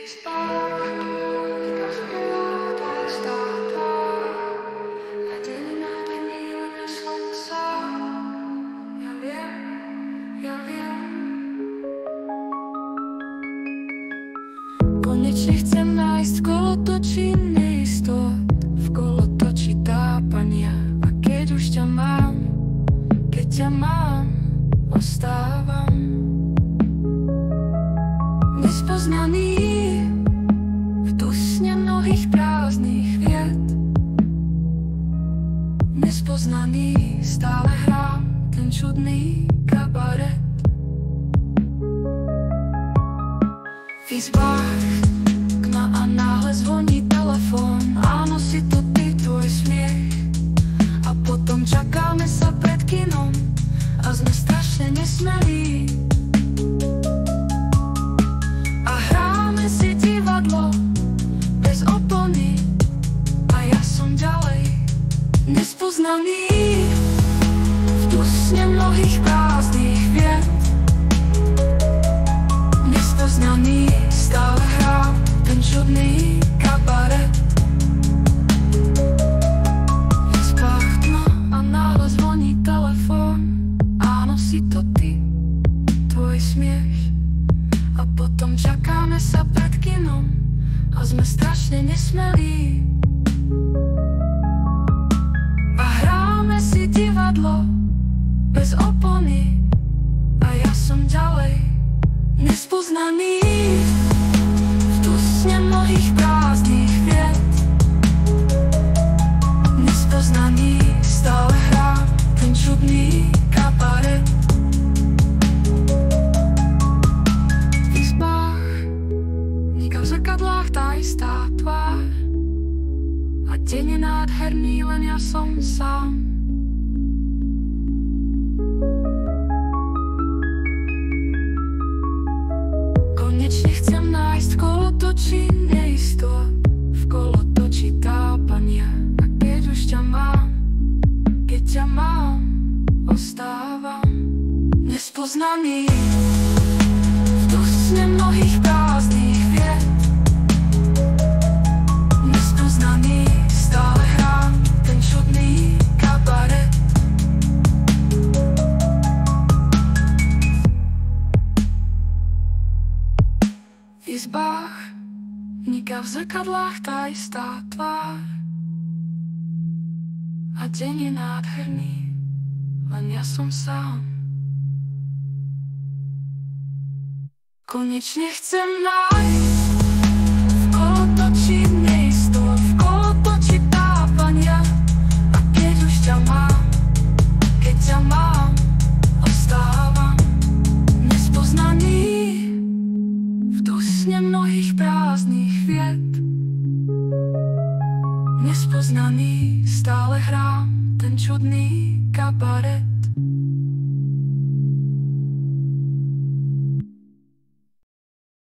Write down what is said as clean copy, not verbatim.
Konečne chcem nájsť v kolotočí neistot, v kolotočí tápania. A keď už ťa mám, ostávam nespoznaný v dusne mnohých prázdnych vied. Nespoznaný, stále hrám ten čudný kabaret. V izbách tma a náhle zvoní telefón. Áno, si to ty, tvoj smiech. A potom čakáme sa pred kinom a sme strašne nesmelí. A hráme si divadlo bez opony. A ja som ďalej nespoznaný v dusne mnohých prázdnych vied. Nespoznaný, stále hrám ten čudný kabaret. V izbách tma a náhle zvoní telefón. Áno, si to ty, tvoj smiech. A potom čakáme sa pred kinom a sme strašne nesmelí. A hráme si divadlo bez opony. A ja som ďalej nespoznaný v dusne mnohých prázdnych vied. Nespoznaný, stále hrám ten čudný kabaret. V izbách niká v zrkadlách tá istá tvár. A deň je nádherný, len ja som sám. Konečne chcem nájsť v kolotočí neistot, v kolotočí tápania. A keď už ťa mám, ostávam nespoznaný v dusne mnohých prázdnych vied. Nespoznaný, stále hrám ten čudný kabaret. V izbách niká v zrkadlách tá istá tvár. A deň je nádherný, len ja som sám. Konečne chcem nájsť v kolotočí neistot, v kolotočí tápania. A keď už ťa mám, ostávam nespoznaný v dusne mnohých prázdnych vied. Nespoznaný, stále hrám ten čudný kabaret.